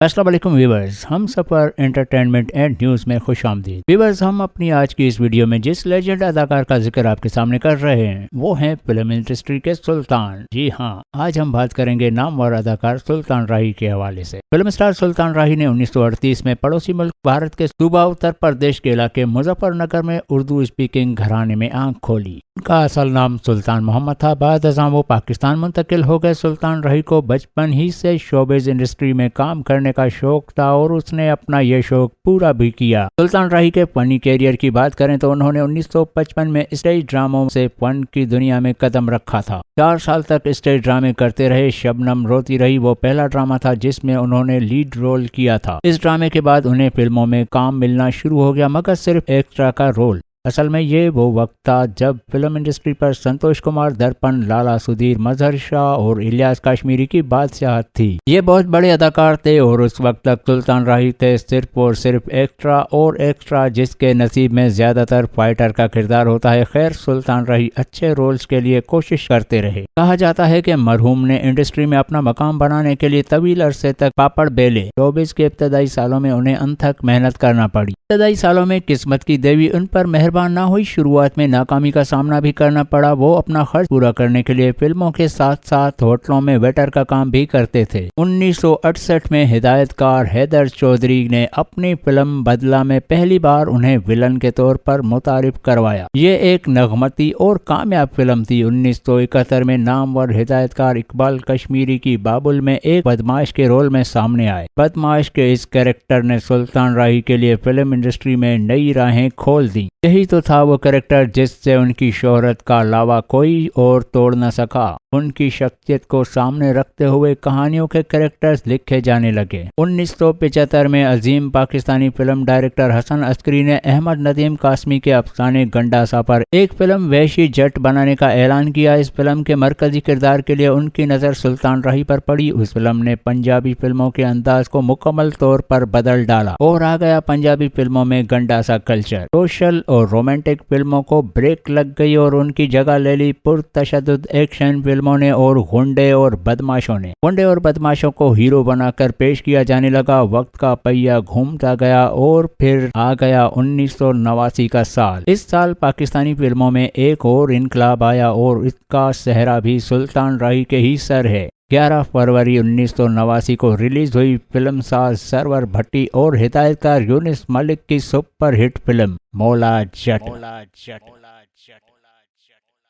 السلام علیکم ویورز، ہم سفر انٹرٹینمنٹ اینڈ نیوز میں خوش آمدید۔ ویورز، ہم اپنی آج کی اس ویڈیو میں جس لیجنڈ اداکار کا ذکر آپ کے سامنے کر رہے ہیں وہ ہیں فلم انڈسٹری کے سلطان۔ جی ہاں، آج ہم بات کریں گے نامور اداکار سلطان راہی کے حوالے سے۔ فلم اسٹار سلطان راہی نے 1938 میں پڑوسی ملک بھارت کے صوبہ اتر پردیش کے علاقے مظفر نگر میں اردو اسپیکنگ گھرانے میں آنکھ کھولی۔ ان کا اصل نام سلطان محمد تھا۔ بعد ازاں وہ پاکستان منتقل ہو گئے۔ سلطان راہی کو بچپن ہی سے شوبز انڈسٹری میں کام کرنے کا شوق تھا اور اس نے اپنا یہ شوق پورا بھی کیا۔ سلطان راہی کے فنی کیریئر کی بات کریں تو انہوں نے 1955 میں اسٹیج ڈراموں سے فن کی دنیا میں قدم رکھا تھا۔ 4 سال تک اسٹیج ڈرامے کرتے رہے۔ شبنم روتی رہی وہ پہلا ڈرامہ تھا جس میں انہوں نے لیڈ رول کیا تھا۔ اس ڈرامے کے بعد انہیں فلموں میں کام ملنا شروع ہو گیا، مگر صرف ایکسٹرا کا رول۔ اصل میں یہ وہ وقت تھا جب فلم انڈسٹری پر سنتوش کمار درپن، لالا سدھیر، مظہر شاہ اور الیاس کشمیری کی بادشاہت تھی۔ یہ بہت بڑے اداکار تھے اور اس وقت تک سلطان راہی تھے صرف اور صرف ایکسٹرا اور ایکسٹرا، جس کے نصیب میں زیادہ تر فائٹر کا کردار ہوتا ہے۔ خیر، سلطان راہی اچھے رولز کے لیے کوشش کرتے رہے۔ کہا جاتا ہے کہ مرحوم نے انڈسٹری میں اپنا مقام بنانے کے لیے طویل عرصے تک پاپڑ بیلے۔ شوبز کے ابتدائی سالوں میں انہیں انتھک محنت کرنا پڑی۔ ابتدائی سالوں میں قسمت کی دیوی ان پر مہربان نہ ہوئی۔ شروعات میں ناکامی کا سامنا بھی کرنا پڑا۔ وہ اپنا خرچ پورا کرنے کے لیے فلموں کے ساتھ ساتھ ہوٹلوں میں ویٹر کا کام بھی کرتے تھے۔ 1968 میں ہدایت کار حیدر چودھری نے اپنی فلم بدلہ میں پہلی بار انہیں ولن کے طور پر متعارف کروایا۔ یہ ایک نغمتی اور کامیاب فلم تھی۔ 1971 میں نامور ہدایت کار اقبال کشمیری کی بابل میں ایک بدماش کے رول میں سامنے آئے۔ بدماش کے اس کیریکٹر نے سلطان راہی کے لیے فلم انڈسٹری میں نئی راہیں کھول دیں۔ یہی تو تھا وہ کیریکٹر جس سے ان کی شہرت کا لاوا کوئی اور توڑ نہ سکا۔ ان کی شخصیت کو سامنے رکھتے ہوئے کہانیوں کے کیریکٹرز لکھے جانے لگے۔ 1975 میں عظیم پاکستانی فلم ڈائریکٹر حسن عسکری نے احمد ندیم قاسمی کے افسانے گنڈاسا پر ایک فلم وحشی جٹ بنانے کا اعلان کیا۔ اس فلم کے مرکزی کردار کے لیے ان کی نظر سلطان راہی پر پڑی۔ اس فلم نے پنجابی فلموں کے انداز کو مکمل طور پر بدل ڈالا اور آ گیا پنجابی فلموں میں گنڈاسا کلچر۔ سوشل اور رومانٹک فلموں کو بریک لگ گئی اور ان کی جگہ لے لی پرتشدد ایکشن فلموں نے اور گنڈے اور بدماشوں نے۔ گنڈے اور بدماشوں کو ہیرو بنا کر پیش کیا جانے لگا۔ وقت کا پہیہ گھومتا گیا اور پھر آ گیا 1989 کا سال۔ اس سال پاکستانی فلموں میں ایک اور انقلاب آیا اور اس کا سہرا بھی سلطان راہی کے ہی سر ہے۔ 11 فروری 1989 کو ریلیز ہوئی فلم ساز سرور بھٹی اور ہدایت کار یونس ملک کی سپر ہٹ فلم مولا جٹ۔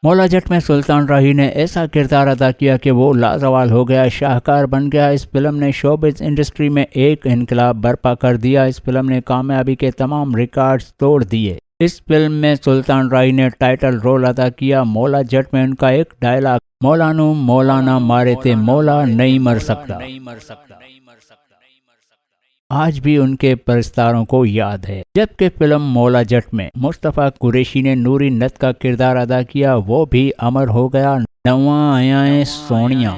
مولا جٹ میں سلطان راہی نے ایسا کردار ادا کیا کہ وہ لازوال ہو گیا، شاہکار بن گیا۔ اس فلم نے شوبز انڈسٹری میں ایک انقلاب برپا کر دیا۔ اس فلم نے کامیابی کے تمام ریکارڈز توڑ دیے۔ اس فلم میں سلطان راہی نے ٹائٹل رول ادا کیا۔ مولا جٹ میں ان کا ایک ڈائلاگ "مولانو مولانا مارے تے مولا نہیں مر سکتا" آج بھی ان کے پرستاروں کو یاد ہے۔ جبکہ فلم مولا جٹ میں مصطفیٰ قریشی نے نوری نت کا کردار ادا کیا، وہ بھی امر ہو گیا۔ نواں آیا سونیا۔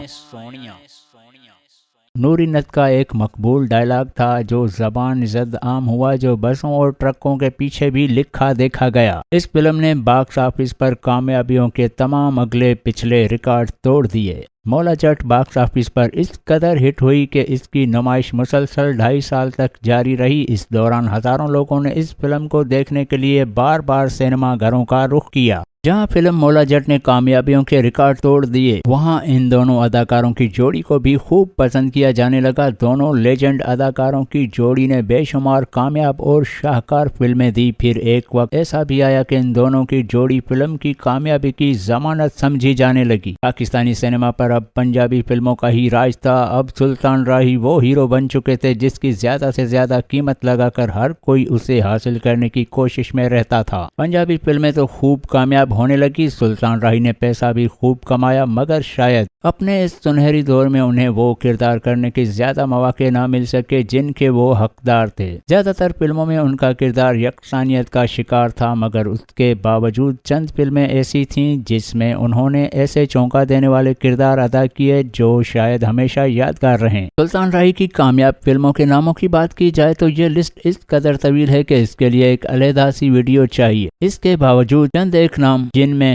نوری نت کا ایک مقبول ڈائلاگ تھا جو زبان زد عام ہوا، جو بسوں اور ٹرکوں کے پیچھے بھی لکھا دیکھا گیا۔ اس فلم نے باکس آفس پر کامیابیوں کے تمام اگلے پچھلے ریکارڈ توڑ دیے۔ مولا جٹ باکس آفس پر اس قدر ہٹ ہوئی کہ اس کی نمائش مسلسل 2.5 سال تک جاری رہی۔ اس دوران ہزاروں لوگوں نے اس فلم کو دیکھنے کے لیے بار بار سینما گھروں کا رخ کیا۔ جہاں فلم مولا جٹ نے کامیابیوں کے ریکارڈ توڑ دیے، وہاں ان دونوں اداکاروں کی جوڑی کو بھی خوب پسند کیا جانے لگا۔ دونوں لیجنڈ اداکاروں کی جوڑی نے بے شمار کامیاب اور شاہکار فلمیں دی۔ پھر ایک وقت ایسا بھی آیا کہ ان دونوں کی جوڑی فلم کی کامیابی کی ضمانت سمجھی جانے لگی۔ پاکستانی سینما پر اب پنجابی فلموں کا ہی راج تھا۔ اب سلطان راہی وہ ہیرو بن چکے تھے جس کی زیادہ سے زیادہ قیمت لگا کر ہر کوئی اسے حاصل کرنے کی کوشش میں رہتا تھا۔ پنجابی فلمیں تو خوب کامیاب ہونے لگی۔ سلطان راہی نے پیسہ بھی خوب کمایا، مگر شاید اپنے اس سنہری دور میں انہیں وہ کردار کرنے کے زیادہ مواقع نہ مل سکے جن کے وہ حقدار تھے۔ زیادہ تر فلموں میں ان کا کردار یکسانیت کا شکار تھا، مگر اس کے باوجود چند فلمیں ایسی تھیں جس میں انہوں نے ایسے چونکا دینے والے کردار ادا کیے جو شاید ہمیشہ یادگار رہیں۔ سلطان راہی کی کامیاب فلموں کے ناموں کی بات کی جائے تو یہ لسٹ اس قدر طویل ہے کہ اس کے لیے ایک علیحدہ سی ویڈیو چاہیے۔ اس کے باوجود چند ایک نام جن میں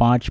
5